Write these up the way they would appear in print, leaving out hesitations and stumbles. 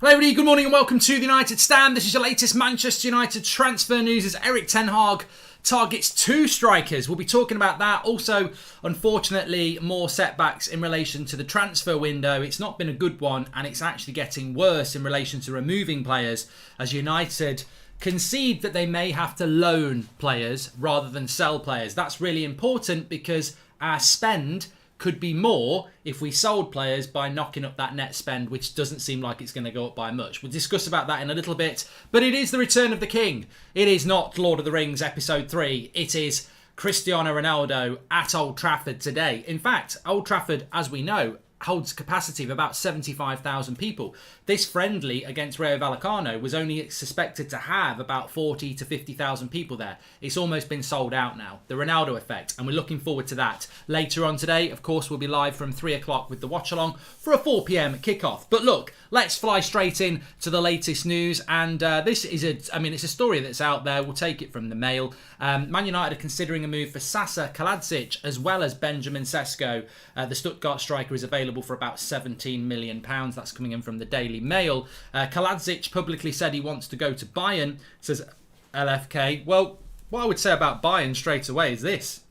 Hello everybody, good morning and welcome to the United Stand. This is your latest Manchester United transfer news as Erik ten Hag targets two strikers. We'll be talking about that. Also, unfortunately, more setbacks in relation to the transfer window. It's not been a good one and it's actually getting worse in relation to removing players as United concede that they may have to loan players rather than sell players. That's really important because our spend could be more if we sold players by knocking up that net spend, which doesn't seem like it's going to go up by much. We'll discuss about that in a little bit. But it is the return of the king. It is not Lord of the Rings episode 3. It is Cristiano Ronaldo at Old Trafford today. In fact, Old Trafford, as we know, holds a capacity of about 75,000 people. This friendly against Rayo Vallecano was only suspected to have about 40 to 50,000 people there. It's almost been sold out now. The Ronaldo effect, and we're looking forward to that. Later on today, of course, we'll be live from 3 o'clock with the watch along for a 4 p.m. kickoff. But look, let's fly straight in to the latest news. And this is it's a story that's out there. We'll take it from the Mail. Man United are considering a move for Sasa Kalajdzic as well as Benjamin Sesko. The Stuttgart striker is available for about £17 million. That's coming in from the Daily Mail. Kalajdzic publicly said he wants to go to Bayern, says LFK. Well, what I would say about Bayern straight away is this.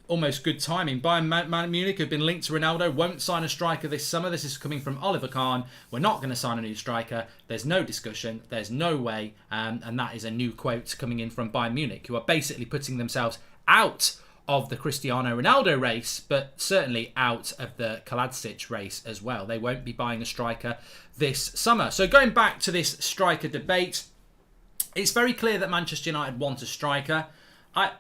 Almost good timing. Bayern Munich have been linked to Ronaldo, won't sign a striker this summer. This is coming from Oliver Kahn. We're not going to sign a new striker. There's no discussion. There's no way. And that is a new quote coming in from Bayern Munich, who are basically putting themselves out of the Cristiano Ronaldo race, but certainly out of the Kalajdzic race as well. They won't be buying a striker this summer. So going back to this striker debate, it's very clear that Manchester United want a striker.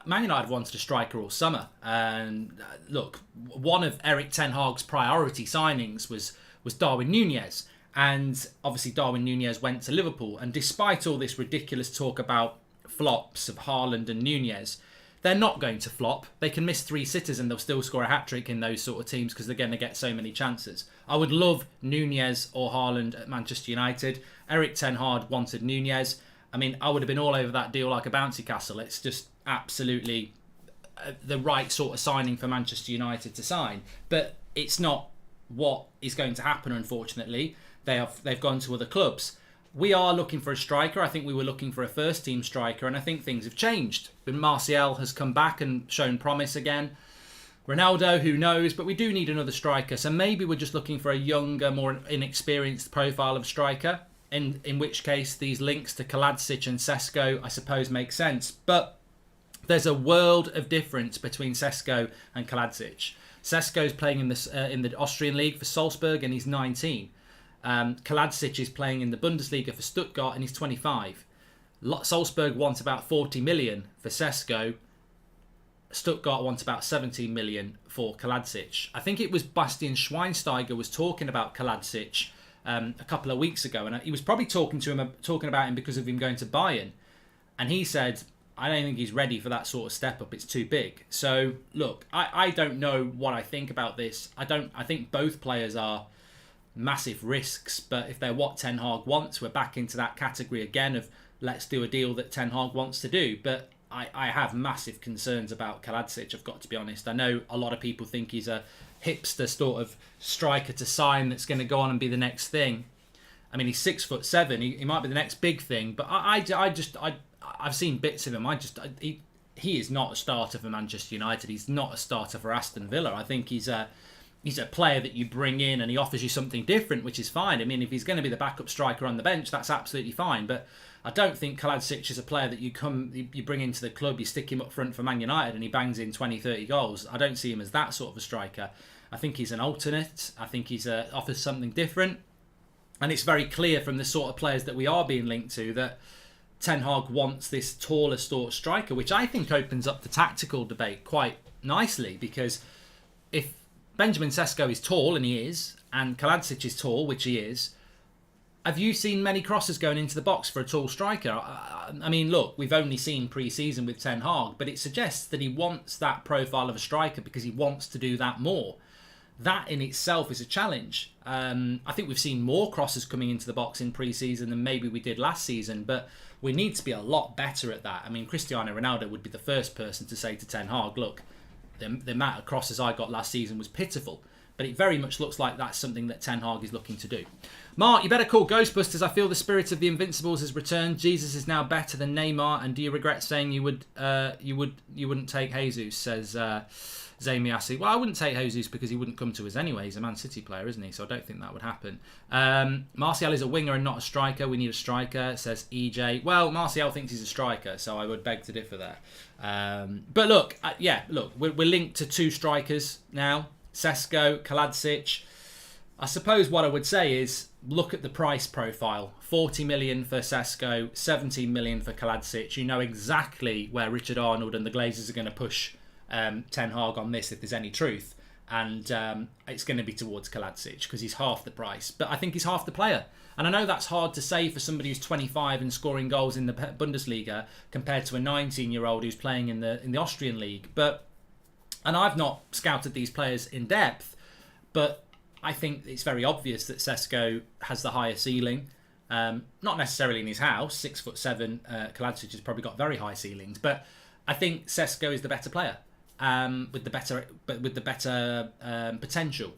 Man United wanted a striker all summer. And look, one of Erik ten Hag's priority signings was Darwin Núñez. And obviously Darwin Núñez went to Liverpool. And despite all this ridiculous talk about flops of Haaland and Núñez, they're not going to flop. They can miss 3 sitters and they'll still score a hat-trick in those sort of teams because they're going to get so many chances. I would love Núñez or Haaland at Manchester United. Erik ten Hag wanted Núñez. I mean, I would have been all over that deal like a bouncy castle. It's just absolutely the right sort of signing for Manchester United to sign. But it's not what is going to happen, unfortunately. They've gone to other clubs. We are looking for a striker. I think we were looking for a first-team striker, and I think things have changed. But Martial has come back and shown promise again. Ronaldo, who knows? But we do need another striker. So maybe we're just looking for a younger, more inexperienced profile of striker, in which case these links to Kalajdzic and Sesko, I suppose, make sense. But there's a world of difference between Sesko and Kalajdzic. Sesko's playing in the Austrian league for Salzburg, and he's 19. Kalajdzic is playing in the Bundesliga for Stuttgart and he's 25. Salzburg wants about 40 million for Sesko. Stuttgart wants about 17 million for Kalajdzic. I think it was Bastian Schweinsteiger was talking about Kalajdzic a couple of weeks ago, and he was probably talking about him because of him going to Bayern, and he said, I don't think he's ready for that sort of step up. It's too big. So look, I don't know what I think about this. I think both players are massive risks, but if they're what Ten Hag wants, we're back into that category again of let's do a deal that Ten Hag wants to do. But I have massive concerns about Kalajdzic, I've got to be honest. I know a lot of people think he's a hipster sort of striker to sign that's going to go on and be the next thing. I mean, he's 6'7". He might be the next big thing, but I've seen bits of him. He is not a starter for Manchester United. He's not a starter for Aston Villa. I think he's a player that you bring in and he offers you something different, which is fine. I mean, if he's going to be the backup striker on the bench, that's absolutely fine. But I don't think Kalajdzic is a player that you bring into the club, you stick him up front for Man United and he bangs in 20, 30 goals. I don't see him as that sort of a striker. I think he's an alternate. I think he's offers something different. And it's very clear from the sort of players that we are being linked to that Ten Hag wants this taller sort of striker, which I think opens up the tactical debate quite nicely, because if Benjamin Sesko is tall, and he is, and Kalajdzic is tall, which he is, have you seen many crosses going into the box for a tall striker? I mean, look, we've only seen pre-season with Ten Hag, but it suggests that he wants that profile of a striker because he wants to do that more. That in itself is a challenge. I think we've seen more crosses coming into the box in pre-season than maybe we did last season, but we need to be a lot better at that. I mean, Cristiano Ronaldo would be the first person to say to Ten Hag, look, the amount of crosses I got last season was pitiful. But it very much looks like that's something that Ten Hag is looking to do. Mark, you better call Ghostbusters. I feel the spirit of the Invincibles has returned. Jesus is now better than Neymar. And do you regret saying you wouldn't take Jesus? Says Zamiasi. Well, I wouldn't take Jesus because he wouldn't come to us anyway. He's a Man City player, isn't he? So I don't think that would happen. Martial is a winger and not a striker. We need a striker, says EJ. Well, Martial thinks he's a striker, so I would beg to differ there. But look, we're linked to 2 strikers now. Sesko, Kaladzic. I suppose what I would say is look at the price profile. 40 million for Sesko, 17 million for Kaladzic. You know exactly where Richard Arnold and the Glazers are going to push Ten Hag on this if there's any truth. And it's going to be towards Kaladzic because he's half the price. But I think he's half the player. And I know that's hard to say for somebody who's 25 and scoring goals in the Bundesliga compared to a 19-year-old who's playing in the Austrian league. And I've not scouted these players in depth, but I think it's very obvious that Sesko has the higher ceiling. Not necessarily in his house, 6'7". Kaladzic has probably got very high ceilings, but I think Sesko is the better player with the better potential,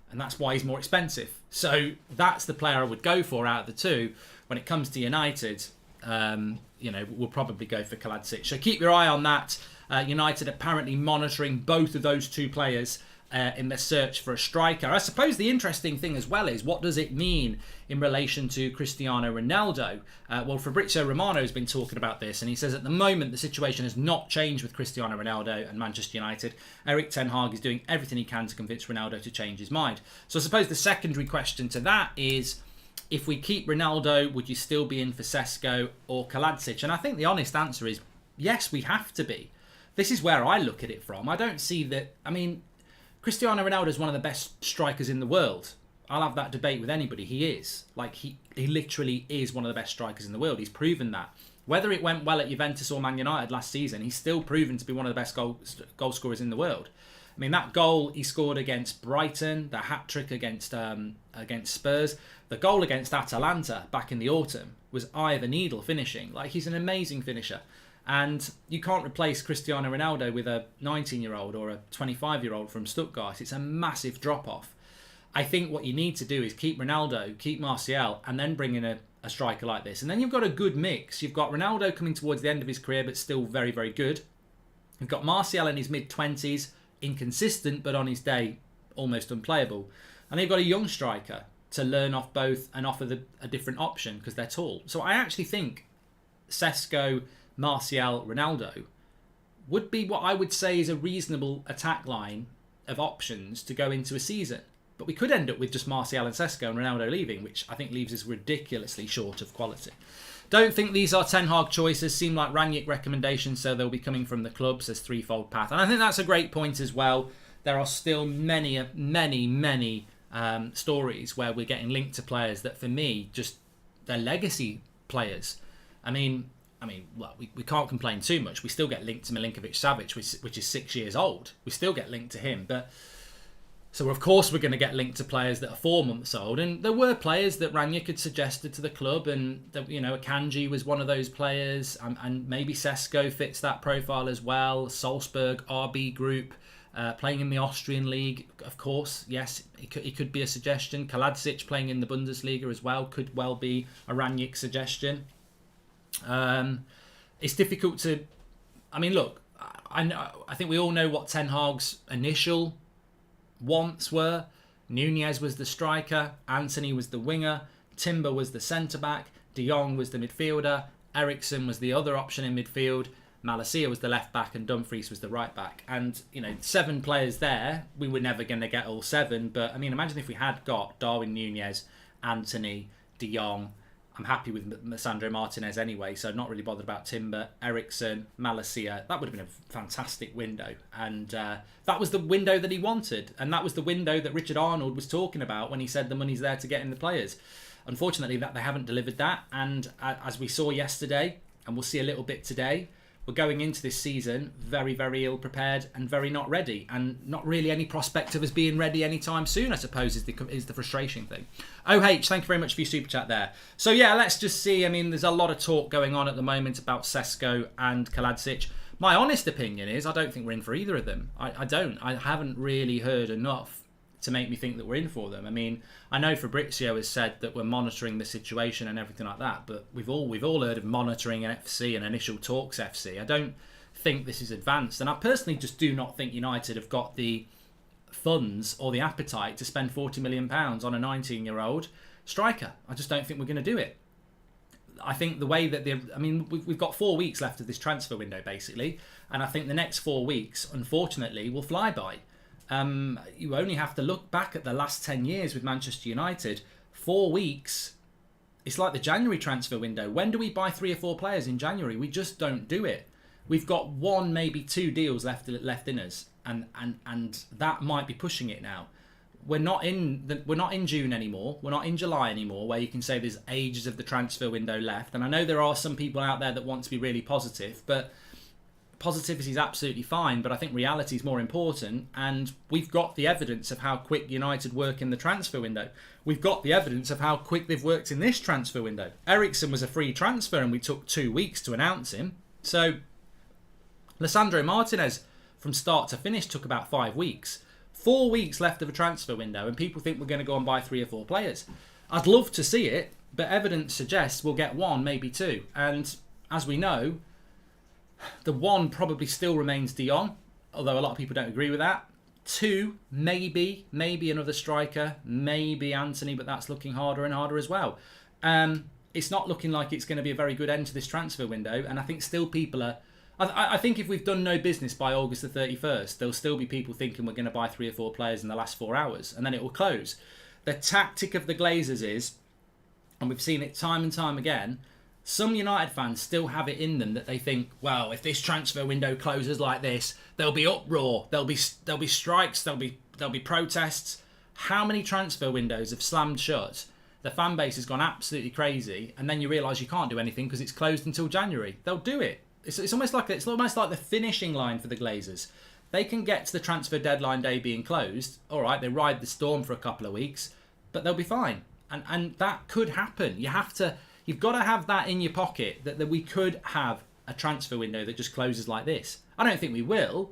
and that's why he's more expensive. So that's the player I would go for out of the two. When it comes to United, we'll probably go for Kaladzic. So keep your eye on that. United apparently monitoring both of those 2 players in their search for a striker. I suppose the interesting thing as well is what does it mean in relation to Cristiano Ronaldo? Well, Fabrizio Romano has been talking about this, and he says at the moment the situation has not changed with Cristiano Ronaldo and Manchester United. Eric Ten Hag is doing everything he can to convince Ronaldo to change his mind. So I suppose the secondary question to that is, if we keep Ronaldo, would you still be in for Sesko or Kaladzic? And I think the honest answer is yes, we have to be. This is where I look at it from. I don't see that. I mean, Cristiano Ronaldo is one of the best strikers in the world. I'll have that debate with anybody. He is. He literally is one of the best strikers in the world. He's proven that. Whether it went well at Juventus or Man United last season, he's still proven to be one of the best goal scorers in the world. I mean, that goal he scored against Brighton, the hat-trick against Spurs, the goal against Atalanta back in the autumn was eye of the needle finishing. He's an amazing finisher. And you can't replace Cristiano Ronaldo with a 19-year-old or a 25-year-old from Stuttgart. It's a massive drop-off. I think what you need to do is keep Ronaldo, keep Martial, and then bring in a striker like this. And then you've got a good mix. You've got Ronaldo coming towards the end of his career, but still very, very good. You've got Martial in his mid-20s, inconsistent, but on his day, almost unplayable. And they've got a young striker to learn off both and offer a different option because they're tall. So I actually think Sesko, Martial, Ronaldo would be what I would say is a reasonable attack line of options to go into a season. But we could end up with just Martial and Sesko and Ronaldo leaving, which I think leaves us ridiculously short of quality. Don't think these are Ten Hag choices. Seem like Rangnick recommendations, so they'll be coming from the club, says Threefold Path. And I think that's a great point as well. There are still many stories where we're getting linked to players that, for me, just they're legacy players. I mean, well, we can't complain too much. We still get linked to Milinkovic-Savic, which is 6 years old. We still get linked to him. So, of course, we're going to get linked to players that are 4 months old. And there were players that Rangnick had suggested to the club. And, Akanji was one of those players. And maybe Sesko fits that profile as well. Salzburg, RB Group, playing in the Austrian league, of course. Yes, it could be a suggestion. Kaladzic playing in the Bundesliga as well could well be a Rangnick suggestion. It's difficult to. I mean, look, I think we all know what Ten Hag's initial wants were. Nunez was the striker, Antony was the winger, Timber was the centre back, De Jong was the midfielder, Eriksen was the other option in midfield, Malacia was the left back, and Dumfries was the right back. And 7 players there. We were never going to get all 7, but I mean, imagine if we had got Darwin Nunez, Antony, De Jong. I'm happy with Sandro Martinez anyway, so not really bothered about Timber, Eriksen, Malacia. That would have been a fantastic window. And that was the window that he wanted. And that was the window that Richard Arnold was talking about when he said the money's there to get in the players. Unfortunately, that they haven't delivered that. And as we saw yesterday, and we'll see a little bit today, we're going into this season very, very ill-prepared and very not ready. And not really any prospect of us being ready anytime soon, I suppose, is the frustrating thing. OH, thank you very much for your super chat there. So, yeah, let's just see. I mean, there's a lot of talk going on at the moment about Sesko and Kaladzic. My honest opinion is I don't think we're in for either of them. I don't. I haven't really heard enough to make me think that we're in for them. I mean, I know Fabrizio has said that we're monitoring the situation and everything like that, but we've all heard of monitoring FC and initial talks FC. I don't think this is advanced, and I personally just do not think United have got the funds or the appetite to spend £40 million on a 19-year-old striker. I just don't think we're going to do it. I think the way that we've got 4 weeks left of this transfer window basically, and I think the next 4 weeks, unfortunately, will fly by. You only have to look back at the last 10 years with Manchester United. 4 weeks, it's like the January transfer window. When do we buy 3 or 4 players in January? We just don't do it. We've got 1, maybe 2 deals left in us, and that might be pushing it now. We're not in June anymore. We're not in July anymore, where you can say there's ages of the transfer window left. And I know there are some people out there that want to be really positive, but positivity is absolutely fine. But I think reality is more important, and we've got the evidence of how quick United work in the transfer window. We've got the evidence of how quick they've worked in this transfer window. Eriksen was a free transfer, and we took 2 weeks to announce him. So Lisandro Martinez, from start to finish, took about 5 weeks. 4 weeks left of a transfer window, and people think we're going to go and buy 3 or 4 players. I'd love to see it, but evidence suggests we'll get 1, maybe 2. And as we know, the 1 probably still remains De Jong, although a lot of people don't agree with that. 2, maybe another striker, maybe Anthony, but that's looking harder and harder as well. It's not looking like it's going to be a very good end to this transfer window, and I think still people are... I think if we've done no business by August the 31st, there'll still be people thinking we're going to buy 3 or 4 players in the last 4 hours, and then it will close. The tactic of the Glazers is, and we've seen it time and time again, some United fans still have it in them that they think, well, if this transfer window closes like this, there'll be uproar, there'll be strikes, there'll be protests. How many transfer windows have slammed shut? The fan base has gone absolutely crazy, and then you realise you can't do anything because it's closed until January. They'll do it. It's almost like the finishing line for the Glazers. They can get to the transfer deadline day being closed. All right, they ride the storm for a couple of weeks, but they'll be fine. And that could happen. You've got to have that in your pocket that we could have a transfer window that just closes like this. I don't think we will,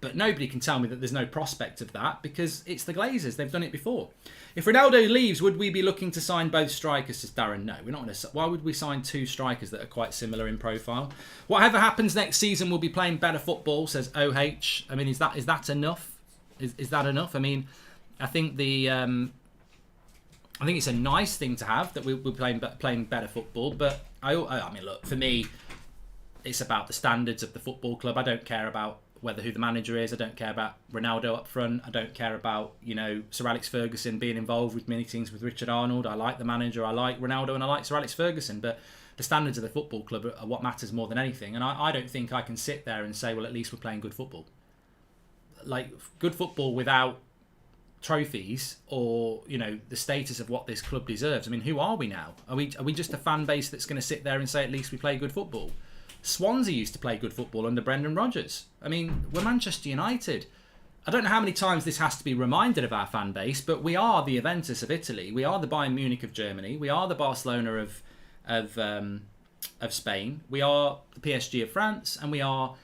but nobody can tell me that there's no prospect of that because it's the Glazers. They've done it before. If Ronaldo leaves, would we be looking to sign both strikers? Says Darren. No, we're not going to. Why would we sign 2 strikers that are quite similar in profile? Whatever happens next season, we'll be playing better football. Says OH. I mean, is that enough? Is that enough? I mean, I think it's a nice thing to have that we're playing better football. But I mean, look, for me, it's about the standards of the football club. I don't care about who the manager is. I don't care about Ronaldo up front. I don't care about, Sir Alex Ferguson being involved with meetings with Richard Arnold. I like the manager, I like Ronaldo, and I like Sir Alex Ferguson. But the standards of the football club are what matters more than anything. And I don't think I can sit there and say, well, at least we're playing good football. Like, good football without trophies or, the status of what this club deserves. I mean, who are we now? Are we just a fan base that's going to sit there and say, at least we play good football? Swansea used to play good football under Brendan Rodgers. I mean, we're Manchester United. I don't know how many times this has to be reminded of our fan base, but we are the Juventus of Italy. We are the Bayern Munich of Germany. We are the Barcelona of Spain. We are the PSG of France, and we are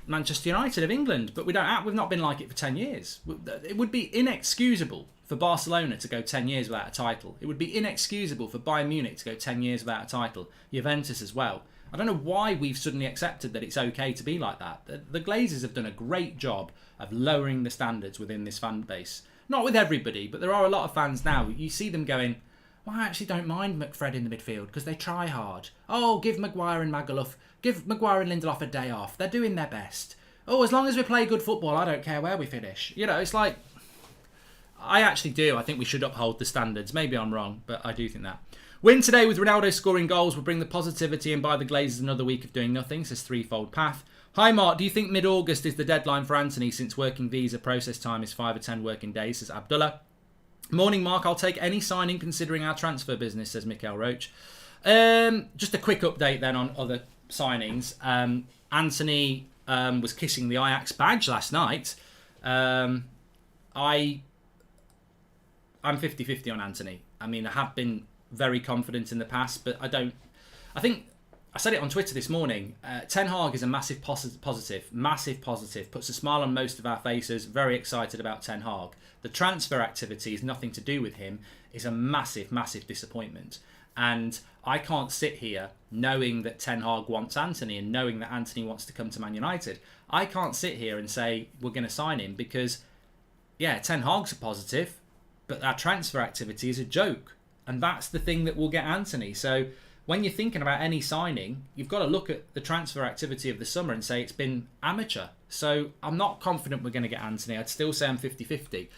Manchester United of England. But we've not been like it for 10 years. It would be inexcusable for Barcelona to go 10 years without a title. It would be inexcusable for Bayern Munich to go 10 years without a title. Juventus as well. I don't know why we've suddenly accepted that it's okay to be like that. The Glazers have done a great job of lowering the standards within this fan base. Not with everybody, but there are a lot of fans now. You see them going, well, I actually don't mind McFred in the midfield because they try hard. Oh, give Maguire and Lindelof a day off. They're doing their best. Oh, as long as we play good football, I don't care where we finish. It's like... I actually do. I think we should uphold the standards. Maybe I'm wrong, but I do think that. Win today with Ronaldo scoring goals will bring the positivity and buy the Glazers another week of doing nothing, says Threefold Path. Hi Mark, do you think mid-August is the deadline for Anthony since working visa process time is 5 or 10 working days, says Abdullah. Morning Mark, I'll take any signing considering our transfer business, says Mikael Roach. Just a quick update then on other signings. Anthony was kissing the Ajax badge last night. I'm 50-50 on Anthony. I mean, I have been very confident in the past, but I think I said it on Twitter this morning. Ten Hag is a massive positive. Puts a smile on most of our faces. Very excited about Ten Hag. The transfer activity is nothing to do with him. It's a massive disappointment. And I can't sit here knowing that Ten Hag wants Anthony and knowing that Anthony wants to come to Man United. I can't sit here and say we're going to sign him because, yeah, Ten Hag's a positive, but our transfer activity is a joke. And that's the thing that will get Anthony. So when you're thinking about any signing, you've got to look at the transfer activity of the summer and say it's been amateur. So I'm not confident we're going to get Anthony. I'd still say I'm 50-50.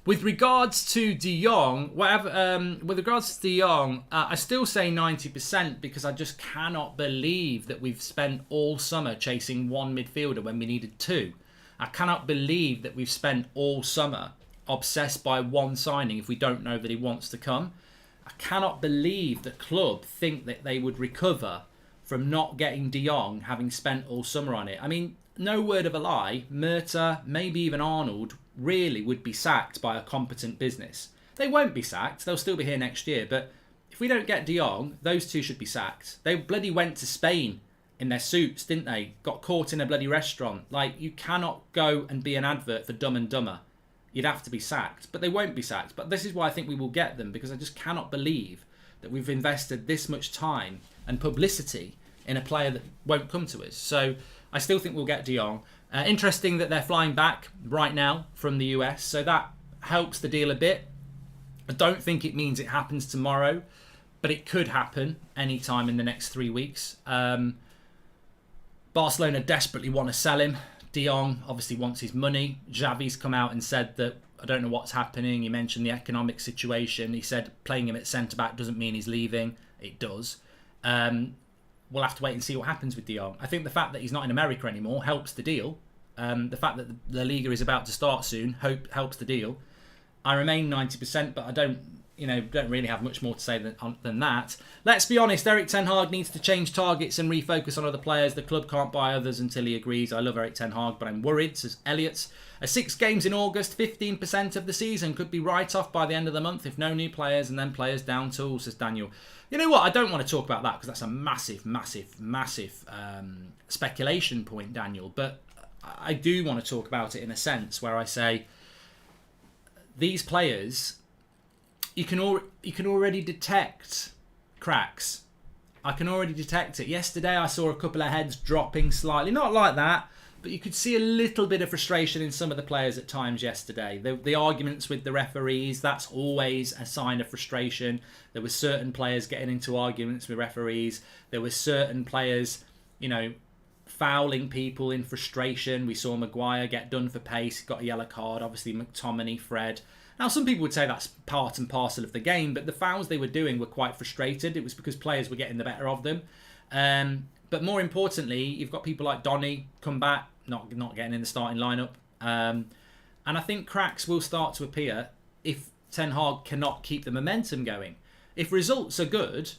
With regards to De Jong, I still say 90% because I just cannot believe that we've spent all summer chasing one midfielder when we needed two. I cannot believe that we've spent all summer obsessed by one signing if we don't know that he wants to come. I cannot believe the club think that they would recover from not getting De Jong, having spent all summer on it. I mean, no word of a lie, Murta, maybe even Arnold, really would be sacked by a competent business. They won't be sacked. They'll still be here next year. But if we don't get De Jong, those two should be sacked. They bloody went to Spain in their suits, didn't they? Got caught in a bloody restaurant. Like, you cannot go and be an advert for Dumb and Dumber. You'd have to be sacked. But they won't be sacked. But this is why I think we will get them, because I just cannot believe that we've invested this much time and publicity in a player that won't come to us. So I still think we'll get De Jong. Interesting that they're flying back right now from the US, so that helps the deal a bit. I don't think it means it happens tomorrow, but it could happen anytime in the next 3 weeks. Barcelona desperately want to sell him. De Jong obviously wants his money. Xavi's come out and said that, I don't know what's happening. He mentioned the economic situation. He said playing him at centre-back doesn't mean he's leaving. It does. We'll have to wait and see what happens with De Jong. I think the fact that he's not in America anymore helps the deal. The fact that the Liga is about to start soon helps the deal. I remain 90%, but I don't really have much more to say than that. Let's be honest, Erik Ten Hag needs to change targets and refocus on other players. The club can't buy others until he agrees. I love Erik Ten Hag, but I'm worried, says Elliot. 6 games in August, 15% of the season could be right off by the end of the month if no new players and then players down tools, says Daniel. You know what? I don't want to talk about that because that's a massive speculation point, Daniel. But I do want to talk about it in a sense where I say these players, you can already detect cracks. I can already detect it. Yesterday I saw a couple of heads dropping slightly, not like that, but you could see a little bit of frustration in some of the players at times yesterday. The arguments with the referees, that's always a sign of frustration. There were certain players getting into arguments with referees. There were certain players, fouling people in frustration. We saw Maguire get done for pace, got a yellow card. Obviously McTominay, Fred. Now some people would say that's part and parcel of the game, but the fouls they were doing were quite frustrated. It was because players were getting the better of them. But more importantly, you've got people like Donny come back, not getting in the starting lineup. And I think cracks will start to appear if Ten Hag cannot keep the momentum going. If results are good,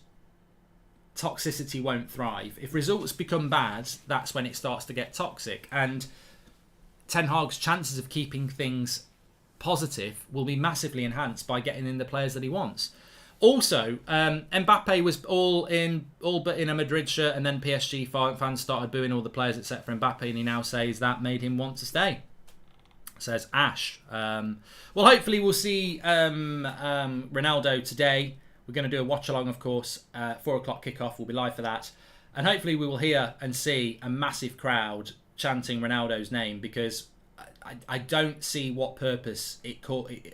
toxicity won't thrive. If results become bad, that's when it starts to get toxic. And Ten Hag's chances of keeping things positive will be massively enhanced by getting in the players that he wants. Also, Mbappe was all but in a Madrid shirt, and then PSG fans started booing all the players except for Mbappe, and he now says that made him want to stay. Says Ash. Well, hopefully we'll see Ronaldo today. We're going to do a watch-along, of course. 4 o'clock kickoff. We'll be live for that. And hopefully we will hear and see a massive crowd chanting Ronaldo's name, because I don't see what purpose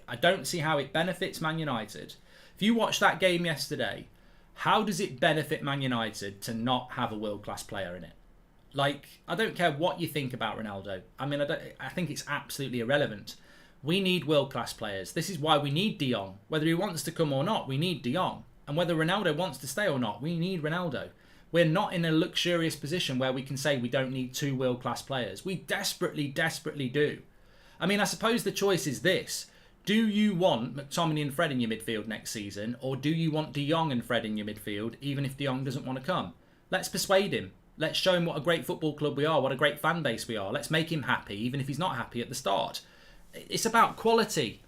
I don't see how it benefits Man United. If you watched that game yesterday, how does it benefit Man United to not have a world-class player in it? Like, I don't care what you think about Ronaldo. I mean, I think it's absolutely irrelevant. We need world-class players. This is why we need De Jong. Whether he wants to come or not, we need De Jong. And whether Ronaldo wants to stay or not, we need Ronaldo. We're not in a luxurious position where we can say we don't need 2 world-class players. We desperately do. I mean, I suppose the choice is this. Do you want McTominay and Fred in your midfield next season, or do you want De Jong and Fred in your midfield, even if De Jong doesn't want to come? Let's persuade him. Let's show him what a great football club we are, what a great fan base we are. Let's make him happy, even if he's not happy at the start. It's about quality.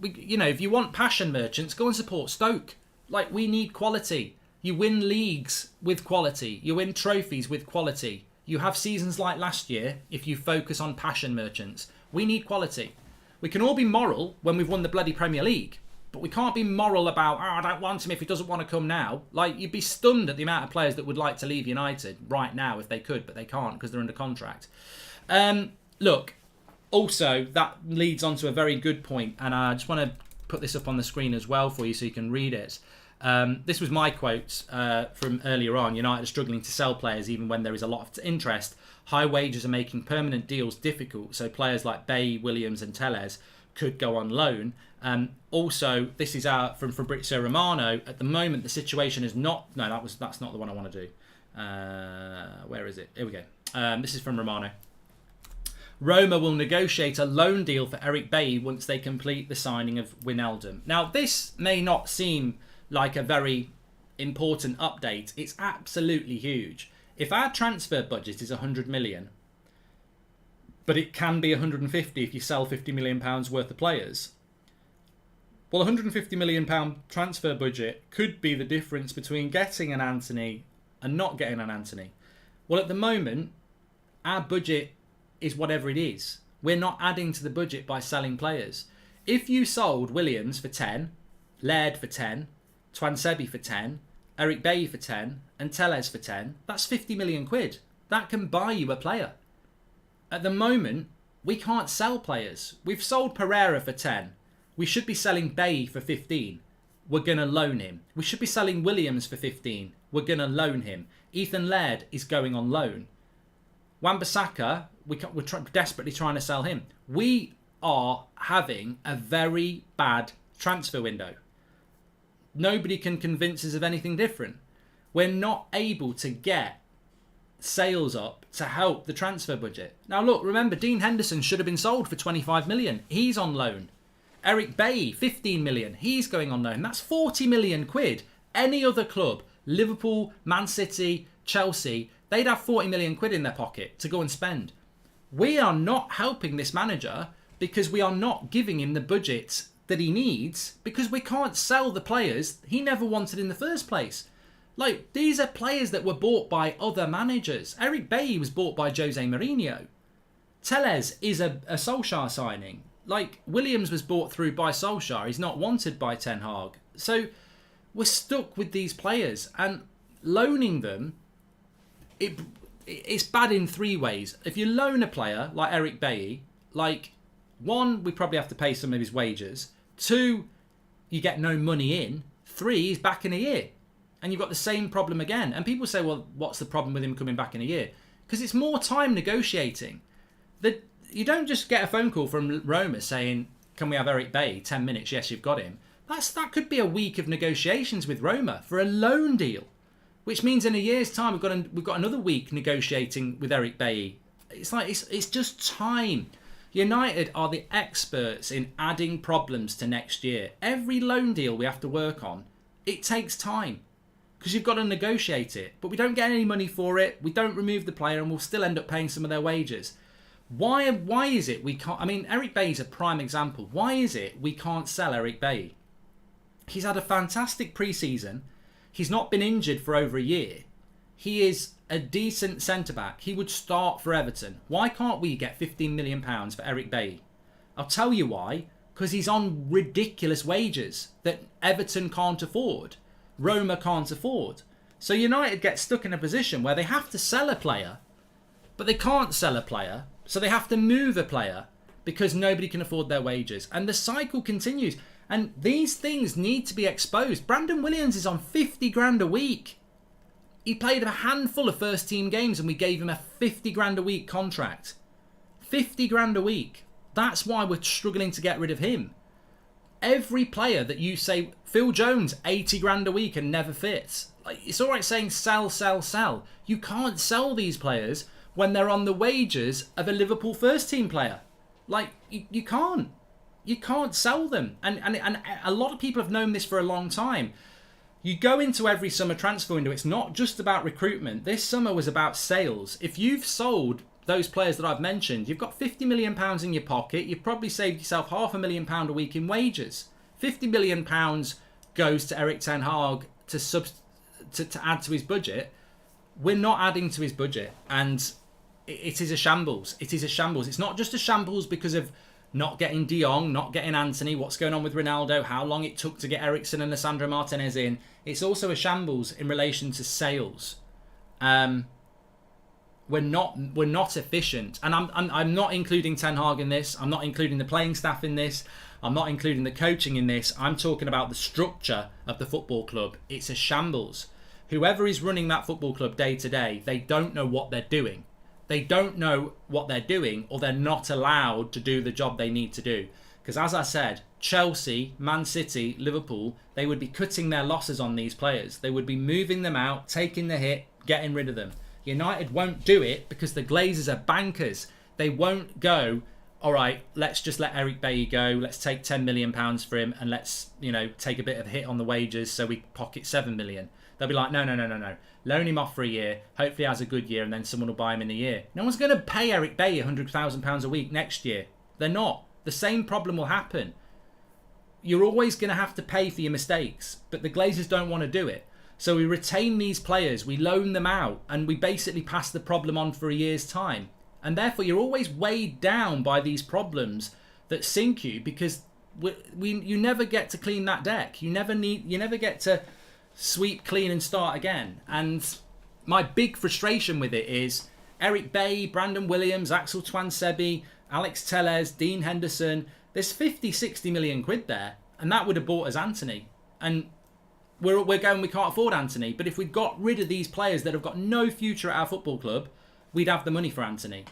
If you want passion merchants, go and support Stoke. Like, we need quality. You win leagues with quality. You win trophies with quality. You have seasons like last year if you focus on passion merchants. We need quality. We can all be moral when we've won the bloody Premier League, but we can't be moral about, oh, I don't want him if he doesn't want to come now. Like, you'd be stunned at the amount of players that would like to leave United right now if they could, but they can't because they're under contract. Look, also, that leads on to a very good point, and I just want to put this up on the screen as well for you so you can read it. This was my quotes from earlier on. United are struggling to sell players even when there is a lot of interest. High wages are making permanent deals difficult, so players like Bay, Williams and Tellez could go on loan. Also, this is from Fabrizio Romano. At the moment, the situation is not... No, that's not the one I want to do. Where is it? Here we go. This is from Romano. Roma will negotiate a loan deal for Eric Bailly once they complete the signing of Wijnaldum. Now, this may not seem like a very important update. It's absolutely huge. If our transfer budget is 100 million, but it can be 150 if you sell 50 million pounds worth of players, well, 150 million pound transfer budget could be the difference between getting an Anthony and not getting an Anthony. Well, at the moment, our budget is whatever it is. We're not adding to the budget by selling players. If you sold Williams for 10, Laird for 10, Twansebi for 10, Eric Bailly for 10 and Tellez for 10, that's 50 million quid. That can buy you a player. At the moment, we can't sell players. We've sold Pereira for 10. We should be selling Bailly for 15. We're going to loan him. We should be selling Williams for 15. We're going to loan him. Ethan Laird is going on loan. Wan-Bissaka, we're desperately trying to sell him. We are having a very bad transfer window. Nobody can convince us of anything different. We're not able to get sales up to help the transfer budget. Now look, remember, Dean Henderson should have been sold for 25 million. He's on loan. Eric Bailly, 15 million. He's going on loan. That's 40 million quid. Any other club, Liverpool, Man City, Chelsea, they'd have 40 million quid in their pocket to go and spend. We are not helping this manager because we are not giving him the budget that he needs because we can't sell the players he never wanted in the first place. Like, these are players that were bought by other managers. Eric Bailly was bought by Jose Mourinho. Tellez is a Solskjaer signing. Like, Williams was bought through by Solskjaer. He's not wanted by Ten Hag. So we're stuck with these players, and loaning them, it's bad in three ways. If you loan a player like Eric Bailly, like, one, we probably have to pay some of his wages. Two, you get no money in. Three, he's back in a year. And you've got the same problem again. And people say, well, what's the problem with him coming back in a year? Because it's more time negotiating. You don't just get a phone call from Roma saying, can we have Eric Bailly? 10 minutes, yes, you've got him. That could be a week of negotiations with Roma for a loan deal. Which means in a year's time, we've got another week negotiating with Eric Bailly. It's like, it's just time. United are the experts in adding problems to next year. Every loan deal we have to work on, it takes time because you've got to negotiate it. But we don't get any money for it. We don't remove the player and we'll still end up paying some of their wages. Why is it we can't... I mean, Eric Bailly's a prime example. Why is it we can't sell Eric Bailly? He's had a fantastic pre-season. He's not been injured for over a year. He is a decent centre-back. He would start for Everton. Why can't we get £15 million for Eric Bailly? I'll tell you why. Because he's on ridiculous wages that Everton can't afford. Roma can't afford. So United get stuck in a position where they have to sell a player, but they can't sell a player, so they have to move a player because nobody can afford their wages. And the cycle continues. And these things need to be exposed. Brandon Williams is on 50 grand a week. He played a handful of first team games and we gave him a 50 grand a week contract. 50 grand a week. That's why we're struggling to get rid of him. Every player that you say, Phil Jones, 80 grand a week and never fits. Like, it's all right saying sell, sell, sell. You can't sell these players when they're on the wages of a Liverpool first team player. Like, you can't. You can't sell them. And a lot of people have known this for a long time. You go into every summer transfer window, it's not just about recruitment. This summer was about sales. If you've sold those players that I've mentioned, you've got £50 million in your pocket. You've probably saved yourself £500,000 a week in wages. £50 million goes to Eric Ten Hag to add to his budget. We're not adding to his budget, and it is a shambles. It is a shambles. It's not just a shambles because of not getting De Jong, not getting Antony, what's going on with Ronaldo, how long it took to get Eriksen and Lisandro Martinez in. It's also a shambles in relation to sales. We're not efficient, and I'm not including Ten Hag in this. I'm not including the playing staff in this. I'm not including the coaching in this. I'm talking about the structure of the football club. It's a shambles. Whoever is running that football club day to day, they don't know what they're doing. They don't know what they're doing, or they're not allowed to do the job they need to do. Because as I said, Chelsea, Man City, Liverpool, they would be cutting their losses on these players. They would be moving them out, taking the hit, getting rid of them. United won't do it because the Glazers are bankers. They won't go, all right, let's just let Eric Bailly go. Let's take £10 million for him and let's, take a bit of a hit on the wages so we pocket $7 million. They'll be like, no. Loan him off for a year. Hopefully he has a good year and then someone will buy him in a year. No one's going to pay Eric Bailly £100,000 a week next year. They're not. The same problem will happen. You're always going to have to pay for your mistakes, but the Glazers don't want to do it. So we retain these players, we loan them out, and we basically pass the problem on for a year's time. And therefore, you're always weighed down by these problems that sink you, because you never get to clean that deck. You never get to sweep clean and start again. And my big frustration with it is Eric Bailly, Brandon Williams, Axel Tuanzebe, Alex Telles, Dean Henderson. There's 50, 60 million quid there, and that would have bought us Antony. And we're going, we can't afford Antony. But if we got rid of these players that have got no future at our football club, we'd have the money for Antony.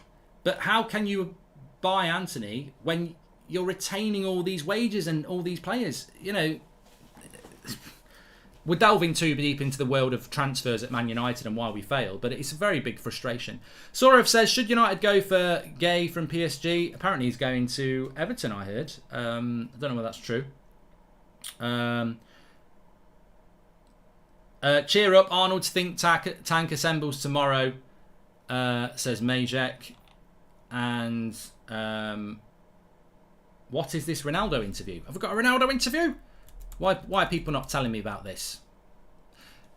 But how can you buy Antony when you're retaining all these wages and all these players? We're delving too deep into the world of transfers at Man United and why we failed, but it's a very big frustration. Sorev says, should United go for Gay from PSG? Apparently he's going to Everton, I heard. I don't know whether that's true. Cheer up, Arnold's think tank assembles tomorrow, says Majek. And what is this Ronaldo interview? Have we got a Ronaldo interview? Why are people not telling me about this?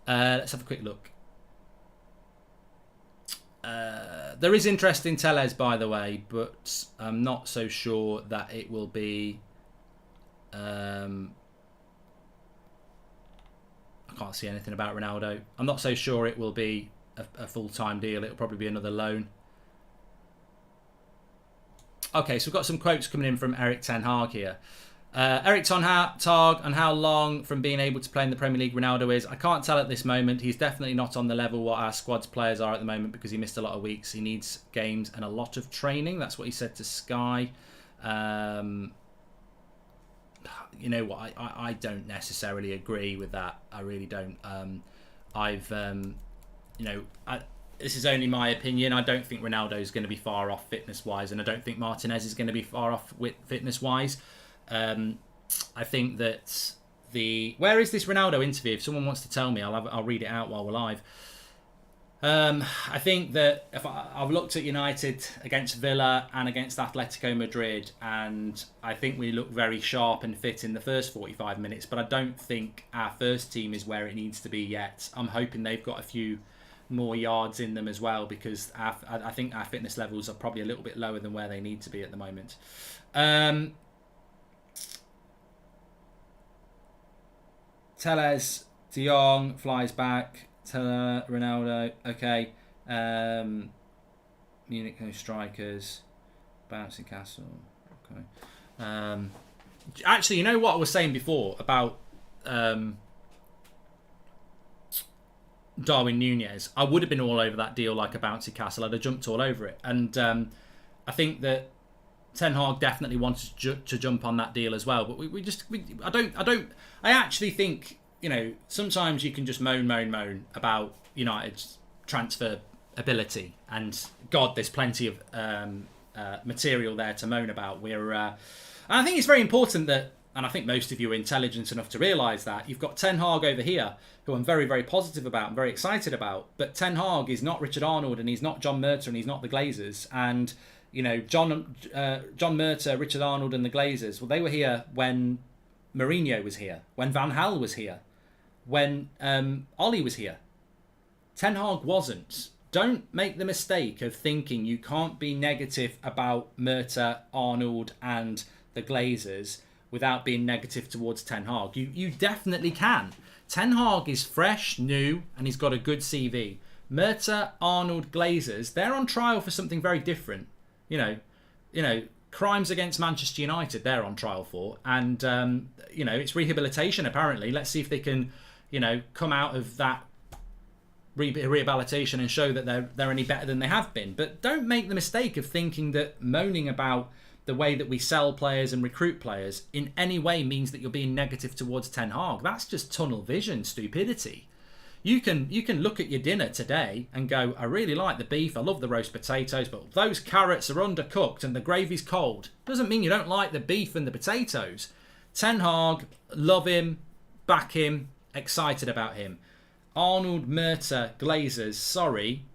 Let's have a quick look. There is interest in Telles, by the way, but I'm not so sure that it will be... I can't see anything about Ronaldo. I'm not so sure it will be a full-time deal. It'll probably be another loan. Okay, so we've got some quotes coming in from Erik Ten Hag here. Erik Ten Hag and how long from being able to play in the Premier League Ronaldo is. I can't tell at this moment. He's definitely not on the level what our squad's players are at the moment because he missed a lot of weeks. He needs games and a lot of training. That's what he said to Sky. You know what? I don't necessarily agree with that. I really don't. This is only my opinion. I don't think Ronaldo is going to be far off fitness-wise, and I don't think Martinez is going to be far off fitness-wise. I think that where is this Ronaldo interview? If someone wants to tell me, I'll read it out while we're live. I think that I've looked at United against Villa and against Atletico Madrid, and I think we look very sharp and fit in the first 45 minutes, but I don't think our first team is where it needs to be yet. I'm hoping they've got a few more yards in them as well, because I think our fitness levels are probably a little bit lower than where they need to be at the moment. Telles, De Jong flies back. Ronaldo, okay. Munich no strikers. Bouncing Castle, okay. Actually, you know what I was saying before about Darwin Nunez? I would have been all over that deal like a bouncy castle. I'd have jumped all over it. And I think that Ten Hag definitely wanted to jump on that deal as well. But I actually think, sometimes you can just moan about United's transfer ability. And God, there's plenty of material there to moan about. And I think it's very important that, and I think most of you are intelligent enough to realise that, you've got Ten Hag over here, who I'm very, very positive about and very excited about. But Ten Hag is not Richard Arnold, and he's not John Murtough, and he's not the Glazers. And, John Murtough, Richard Arnold and the Glazers, well, they were here when Mourinho was here, when Van Gaal was here. when Ollie was here. Ten Hag wasn't. Don't make the mistake of thinking you can't be negative about Murta, Arnold and the Glazers without being negative towards Ten Hag. You definitely can. Ten Hag is fresh, new, and he's got a good CV. Murta, Arnold, Glazers, they're on trial for something very different. You know, crimes against Manchester United, they're on trial for. And, it's rehabilitation, apparently. Let's see if they can, come out of that rehabilitation and show that they're any better than they have been. But don't make the mistake of thinking that moaning about the way that we sell players and recruit players in any way means that you're being negative towards Ten Hag. That's just tunnel vision stupidity. You can look at your dinner today and go, I really like the beef, I love the roast potatoes, but those carrots are undercooked and the gravy's cold. Doesn't mean you don't like the beef and the potatoes. Ten Hag, love him, back him, excited about him. Arnold, Murta, Glazers, sorry,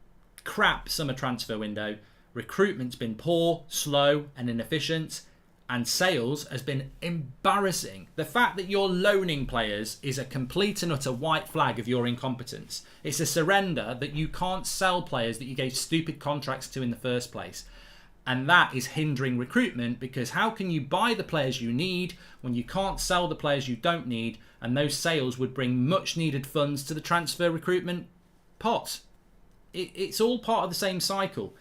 crap summer transfer window. Recruitment's been poor, slow and inefficient, and sales has been embarrassing. The fact that you're loaning players is a complete and utter white flag of your incompetence. It's a surrender that you can't sell players that you gave stupid contracts to in the first place. And that is hindering recruitment, because how can you buy the players you need when you can't sell the players you don't need? And those sales would bring much needed funds to the transfer recruitment pot. It's all part of the same cycle.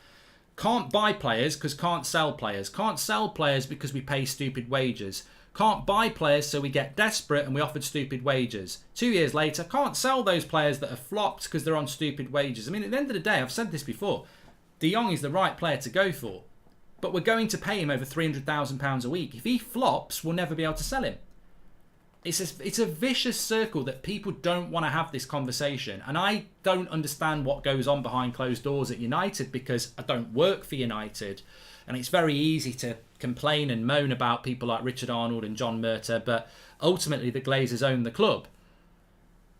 Can't buy players because can't sell players. Can't sell players because we pay stupid wages. Can't buy players so we get desperate and we offered stupid wages. 2 years later, can't sell those players that have flopped because they're on stupid wages. I mean, at the end of the day, I've said this before, De Jong is the right player to go for. But we're going to pay him over £300,000 a week. If he flops, we'll never be able to sell him. It's a vicious circle that people don't want to have this conversation. And I don't understand what goes on behind closed doors at United, because I don't work for United. And it's very easy to complain and moan about people like Richard Arnold and John Murta, but ultimately the Glazers own the club.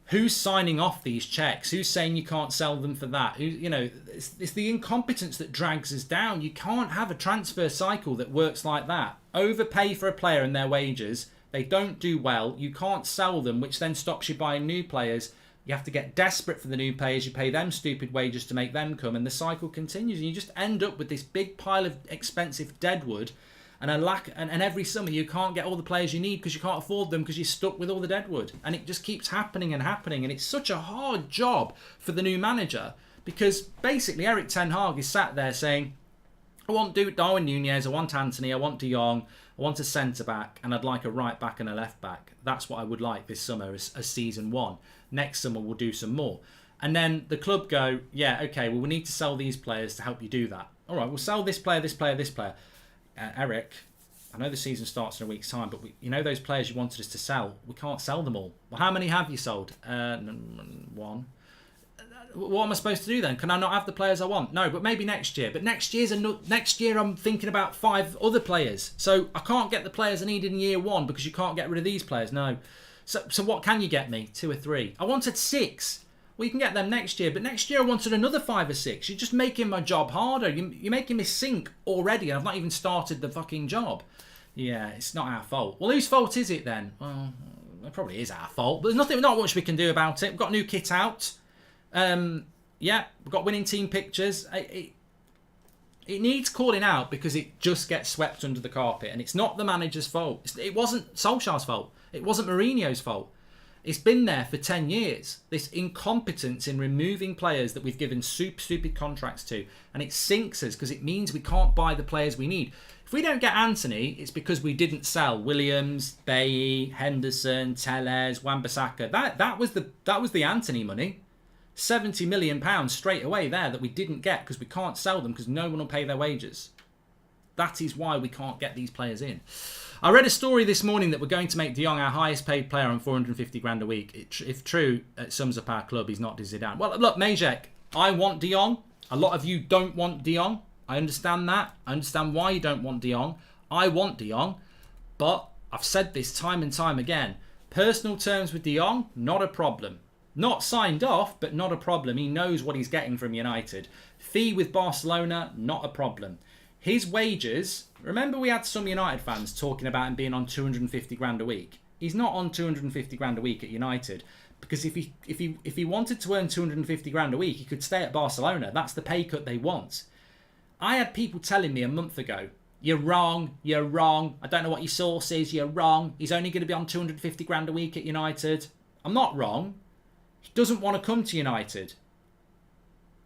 Who's signing off these checks? Who's saying you can't sell them for that? It's the incompetence that drags us down. You can't have a transfer cycle that works like that. Overpay for a player and their wages. They don't do well. You can't sell them, which then stops you buying new players. You have to get desperate for the new players. You pay them stupid wages to make them come, and the cycle continues. And you just end up with this big pile of expensive deadwood, and and every summer you can't get all the players you need because you can't afford them because you're stuck with all the deadwood. And it just keeps happening and happening. And it's such a hard job for the new manager, because basically Eric Ten Hag is sat there saying, I want Darwin Nunez, I want Anthony, I want De Jong, I want a centre-back, and I'd like a right-back and a left-back. That's what I would like this summer as season one. Next summer we'll do some more. And then the club go, yeah, okay, well, we need to sell these players to help you do that. All right, we'll sell this player, this player, this player. Eric, I know the season starts in a week's time, but those players you wanted us to sell, we can't sell them all. Well, how many have you sold? One. What am I supposed to do then? Can I not have the players I want? No, but maybe next year. But next year I'm thinking about 5 other players. So I can't get the players I needed in year 1 because you can't get rid of these players. No. So what can you get me? 2 or 3. I wanted 6. Well, you can get them next year. But next year I wanted another 5 or 6. You're just making my job harder. You're making me sink already, and I've not even started the fucking job. Yeah, it's not our fault. Well, whose fault is it then? Well, it probably is our fault. But there's not much we can do about it. We've got a new kit out. We've got winning team pictures. It needs calling out because it just gets swept under the carpet, and it's not the manager's fault. It wasn't Solskjaer's fault. It wasn't Mourinho's fault. It's been there for 10 years. This incompetence in removing players that we've given stupid contracts to, and it sinks us because it means we can't buy the players we need. If we don't get Anthony, it's because we didn't sell Williams, Bailly, Henderson, Telles, Wan-Bissaka. That was the Anthony money. £70 million straight away there that we didn't get because we can't sell them because no one will pay their wages. That is why we can't get these players in. I read a story this morning that we're going to make De Jong our highest paid player on 450 grand a week. If true, it sums up our club. He's not Zidane. Well, look, Majek, I want De Jong. A lot of you don't want De Jong. I understand that. I understand why you don't want De Jong. I want De Jong. But I've said this time and time again. Personal terms with De Jong, not a problem. Not signed off, but not a problem. He knows what he's getting from United. Fee with Barcelona, not a problem. His wages, remember we had some United fans talking about him being on 250 grand a week. He's not on 250 grand a week at United, because if he wanted to earn 250 grand a week, he could stay at Barcelona. That's the pay cut they want. I had people telling me a month ago, you're wrong, I don't know what your source is, you're wrong, he's only going to be on 250 grand a week at United. I'm not wrong. He doesn't want to come to United.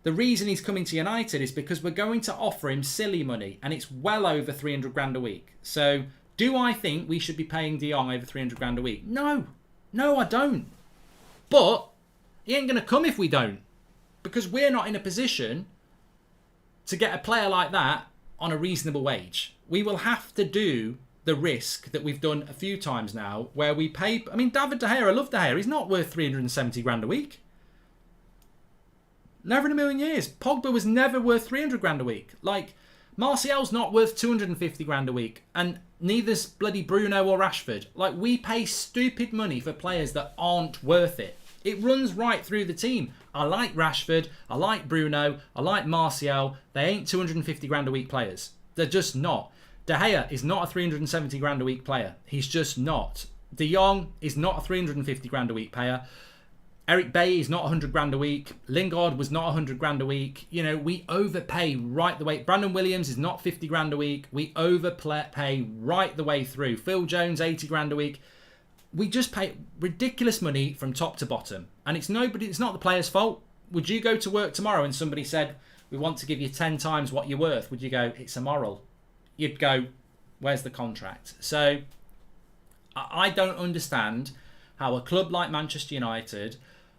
The reason he's coming to United is because we're going to offer him silly money, and it's well over 300 grand a week. So, do I think we should be paying De Jong over 300 grand a week? No, I don't. But he ain't going to come if we don't, because we're not in a position to get a player like that on a reasonable wage. We will have to do the risk that we've done a few times now, where we pay... I mean, David De Gea, I love De Gea. He's not worth 370 grand a week. Never in a million years. Pogba was never worth 300 grand a week. Like, Martial's not worth 250 grand a week. And neither's bloody Bruno or Rashford. Like, we pay stupid money for players that aren't worth it. It runs right through the team. I like Rashford. I like Bruno. I like Martial. They ain't 250 grand a week players. They're just not. De Gea is not a 370 grand a week player. He's just not. De Jong is not a 350 grand a week player. Eric Bailly is not 100 grand a week. Lingard was not 100 grand a week. You know, we overpay right the way. Brandon Williams is not 50 grand a week. We overpay right the way through. Phil Jones, 80 grand a week. We just pay ridiculous money from top to bottom. And it's not the player's fault. Would you go to work tomorrow and somebody said, we want to give you 10 times what you're worth? Would you go, it's immoral? You'd go, where's the contract? So I don't understand how a club like Manchester United,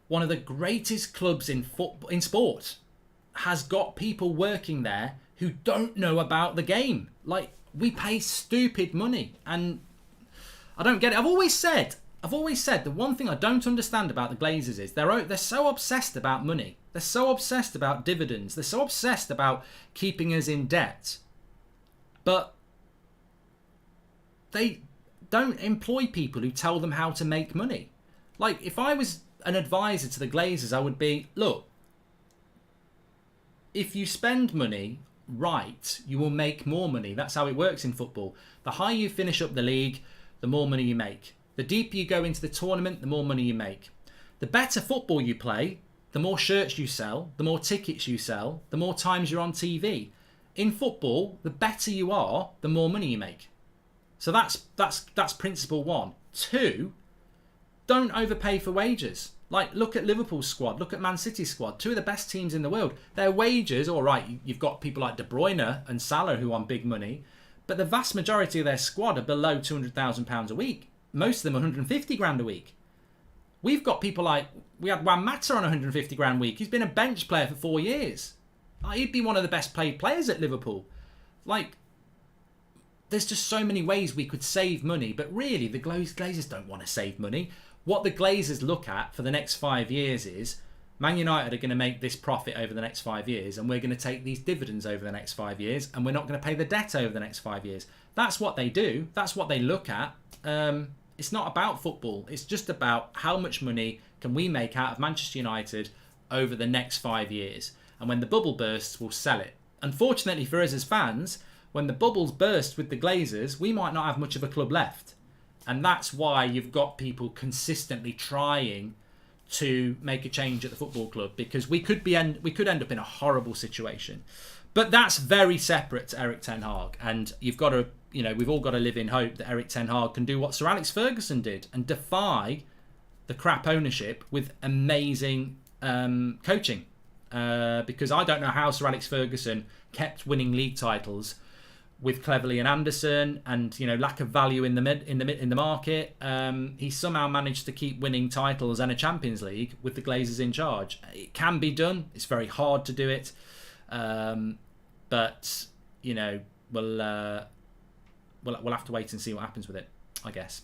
one of the greatest clubs in sport, has got people working there who don't know about the game. Like, we pay stupid money, and I don't get it. I've always said the one thing I don't understand about the Glazers is they're so obsessed about money. They're so obsessed about dividends. They're so obsessed about keeping us in debt. But they don't employ people who tell them how to make money. Like, if I was an advisor to the Glazers, I would be, look, if you spend money right, you will make more money. That's how it works in football. The higher you finish up the league, the more money you make. The deeper you go into the tournament, the more money you make. The better football you play, the more shirts you sell, the more tickets you sell, the more times you're on TV. In football, the better you are, the more money you make. So that's principle one. Two, don't overpay for wages. Like, look at Liverpool's squad, look at Man City's squad, two of the best teams in the world. Their wages, all right, you've got people like De Bruyne and Salah who are on big money, but the vast majority of their squad are below £200,000 a week. Most of them 150 grand a week. We've got people like, we had Juan Mata on 150 grand a week. He's been a bench player for 4 years. He'd be one of the best paid players at Liverpool. Like, there's just so many ways we could save money, but really the Glazers don't want to save money. What the Glazers look at for the next 5 years is, Man United are going to make this profit over the next 5 years, and we're going to take these dividends over the next 5 years, and we're not going to pay the debt over the next 5 years. That's what they do. That's what they look at. It's not about football. It's just about how much money can we make out of Manchester United over the next 5 years. And when the bubble bursts, we'll sell it. Unfortunately for us as fans, when the bubbles burst with the Glazers, we might not have much of a club left. And that's why you've got people consistently trying to make a change at the football club, because we could end up in a horrible situation. But that's very separate to Eric Ten Hag. And you've got to, we've all got to live in hope that Eric Ten Hag can do what Sir Alex Ferguson did and defy the crap ownership with amazing coaching. Because I don't know how Sir Alex Ferguson kept winning league titles with Cleverley and Anderson, and lack of value in the market. He somehow managed to keep winning titles and a Champions League with the Glazers in charge. It can be done. It's very hard to do it, but we'll have to wait and see what happens with it, I guess.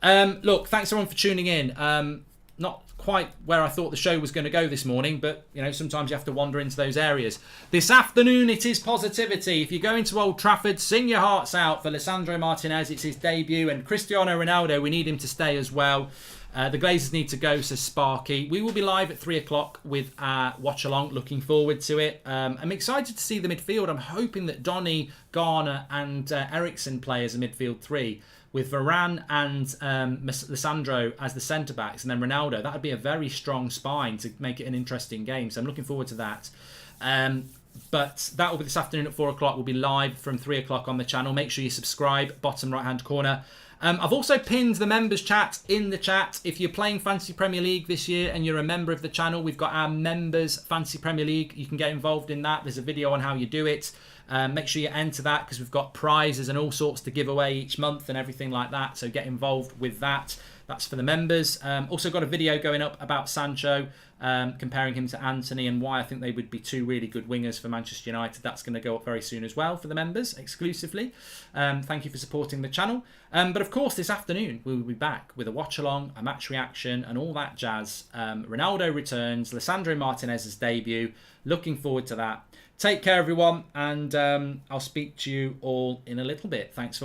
Look, thanks everyone for tuning in. Not quite where I thought the show was going to go this morning, but sometimes you have to wander into those areas. This afternoon it is positivity. If you're going to Old Trafford, sing your hearts out for Lisandro Martinez. It's his debut, and Cristiano Ronaldo, we need him to stay as well. The Glazers need to go, says Sparky. We will be live at 3 o'clock with our watch along. Looking forward to it. I'm excited to see the midfield. I'm hoping that Donny, Garner and Ericsson play as a midfield three. with Varane and Lissandro as the centre-backs, and then Ronaldo. That would be a very strong spine to make it an interesting game. So I'm looking forward to that. But that will be this afternoon at 4 o'clock. We'll be live from 3 o'clock on the channel. Make sure you subscribe, bottom right-hand corner. I've also pinned the members chat in the chat. If you're playing Fantasy Premier League this year and you're a member of the channel, we've got our members Fantasy Premier League. You can get involved in that. There's a video on how you do it. Make sure you enter that because we've got prizes and all sorts to give away each month and everything like that. So get involved with that. That's for the members. Also got a video going up about Sancho, comparing him to Anthony and why I think they would be two really good wingers for Manchester United. That's going to go up very soon as well for the members exclusively. Thank you for supporting the channel. But of course, this afternoon we will be back with a watch along, a match reaction, and all that jazz. Ronaldo returns, Lisandro Martinez's debut. Looking forward to that. Take care, everyone, and I'll speak to you all in a little bit. Thanks for